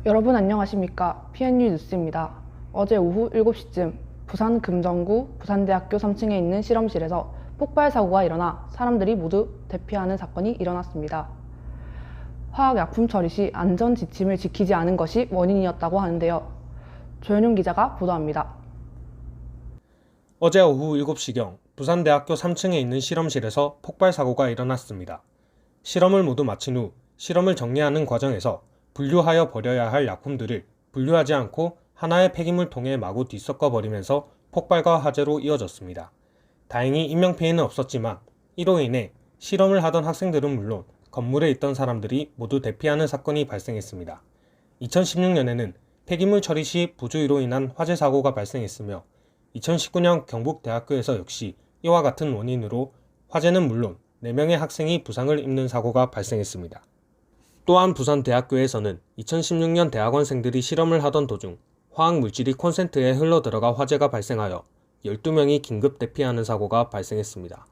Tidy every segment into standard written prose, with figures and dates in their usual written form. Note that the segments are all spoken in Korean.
여러분 안녕하십니까? PNU 뉴스입니다. 어제 오후 7시쯤 부산 금정구 부산대학교 3층에 있는 실험실에서 폭발 사고가 일어나 사람들이 모두 대피하는 사건이 일어났습니다. 화학약품 처리 시 안전 지침을 지키지 않은 것이 원인이었다고 하는데요. 조현용 기자가 보도합니다. 어제 오후 7시경 부산대학교 3층에 있는 실험실에서 폭발 사고가 일어났습니다. 실험을 모두 마친 후 실험을 정리하는 과정에서 분류하여 버려야 할 약품들을 분류하지 않고 하나의 폐기물통에 마구 뒤섞어 버리면서 폭발과 화재로 이어졌습니다. 다행히 인명피해는 없었지만 이로 인해 실험을 하던 학생들은 물론 건물에 있던 사람들이 모두 대피하는 사건이 발생했습니다. 2016년에는 폐기물 처리 시 부주의로 인한 화재 사고가 발생했으며 2019년 경북대학교에서 역시 이와 같은 원인으로 화재는 물론 4명의 학생이 부상을 입는 사고가 발생했습니다. 또한 부산대학교에서는 2016년 대학원생들이 실험을 하던 도중 화학물질이 콘센트에 흘러들어가 화재가 발생하여 12명이 긴급 대피하는 사고가 발생했습니다.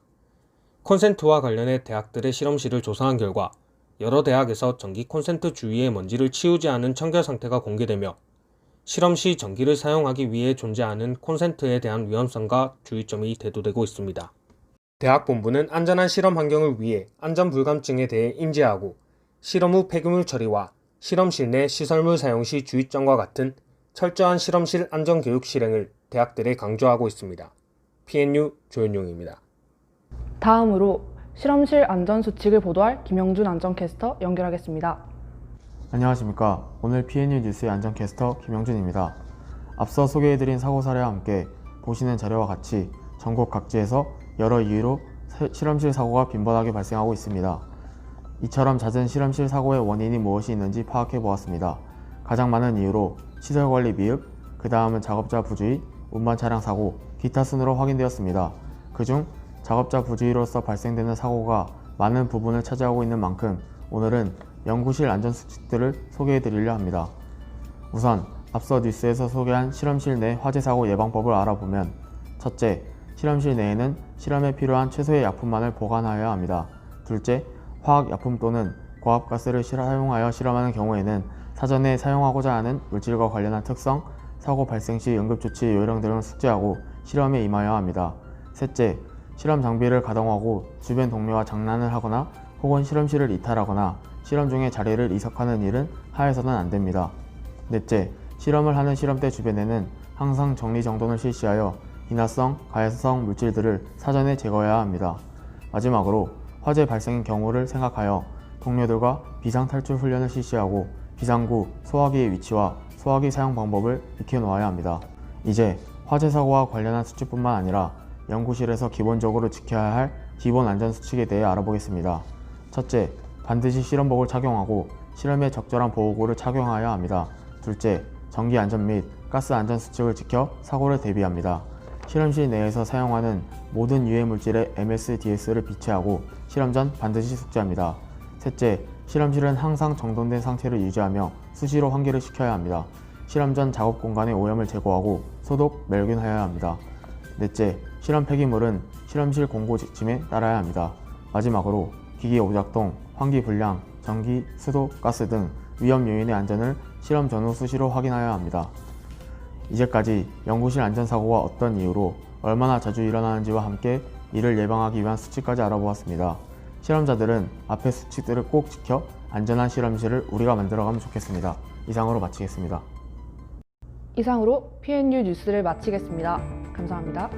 콘센트와 관련해 대학들의 실험실을 조사한 결과 여러 대학에서 전기 콘센트 주위의 먼지를 치우지 않은 청결 상태가 공개되며 실험 시 전기를 사용하기 위해 존재하는 콘센트에 대한 위험성과 주의점이 대두되고 있습니다. 대학 본부는 안전한 실험 환경을 위해 안전 불감증에 대해 인지하고 실험 후 폐기물 처리와 실험실 내 시설물 사용 시 주의점과 같은 철저한 실험실 안전 교육 실행을 대학들에 강조하고 있습니다. PNU 조현용입니다. 다음으로 실험실 안전 수칙을 보도할 김영준 안전캐스터 연결하겠습니다. 안녕하십니까. 오늘 PNU 뉴스의 안전캐스터 김영준입니다. 앞서 소개해드린 사고 사례와 함께 보시는 자료와 같이 전국 각지에서 여러 이유로 실험실 사고가 빈번하게 발생하고 있습니다. 이처럼 잦은 실험실 사고의 원인이 무엇이 있는지 파악해 보았습니다. 가장 많은 이유로 시설관리 미흡, 그 다음은 작업자 부주의, 운반 차량 사고, 기타 순으로 확인되었습니다. 그중 작업자 부주의로서 발생되는 사고가 많은 부분을 차지하고 있는 만큼 오늘은 연구실 안전수칙들을 소개해드리려 합니다. 우선 앞서 뉴스에서 소개한 실험실 내 화재 사고 예방법을 알아보면 첫째, 실험실 내에는 실험에 필요한 최소의 약품만을 보관하여야 합니다. 둘째, 화학약품 또는 고압가스를 사용하여 실험하는 경우에는 사전에 사용하고자 하는 물질과 관련한 특성, 사고 발생 시 응급조치 요령 등을 숙지하고 실험에 임하여야 합니다. 셋째, 실험 장비를 가동하고 주변 동료와 장난을 하거나 혹은 실험실을 이탈하거나 실험 중에 자리를 이석하는 일은 하여서는 안됩니다. 넷째, 실험을 하는 실험대 주변에는 항상 정리정돈을 실시하여 인화성, 가해성 물질들을 사전에 제거해야 합니다. 마지막으로 화재 발생의 경우를 생각하여 동료들과 비상탈출 훈련을 실시하고 비상구, 소화기의 위치와 소화기 사용 방법을 익혀놓아야 합니다. 이제 화재 사고와 관련한 수칙뿐만 아니라 연구실에서 기본적으로 지켜야 할 기본 안전수칙에 대해 알아보겠습니다. 첫째, 반드시 실험복을 착용하고 실험에 적절한 보호구를 착용하여야 합니다. 둘째, 전기 안전 및 가스 안전 수칙을 지켜 사고를 대비합니다. 실험실 내에서 사용하는 모든 유해 물질의 MSDS를 비치하고 실험 전 반드시 숙지합니다. 셋째, 실험실은 항상 정돈된 상태를 유지하며 수시로 환기를 시켜야 합니다. 실험 전 작업 공간의 오염을 제거하고 소독, 멸균하여야 합니다. 넷째, 실험 폐기물은 실험실 공고 지침에 따라야 합니다. 마지막으로 기기 오작동, 환기 불량, 전기, 수도, 가스 등 위험 요인의 안전을 실험 전후 수시로 확인하여야 합니다. 이제까지 연구실 안전사고가 어떤 이유로 얼마나 자주 일어나는지와 함께 이를 예방하기 위한 수칙까지 알아보았습니다. 실험자들은 앞의 수칙들을 꼭 지켜 안전한 실험실을 우리가 만들어가면 좋겠습니다. 이상으로 마치겠습니다. 이상으로 PNU 뉴스를 마치겠습니다. 감사합니다.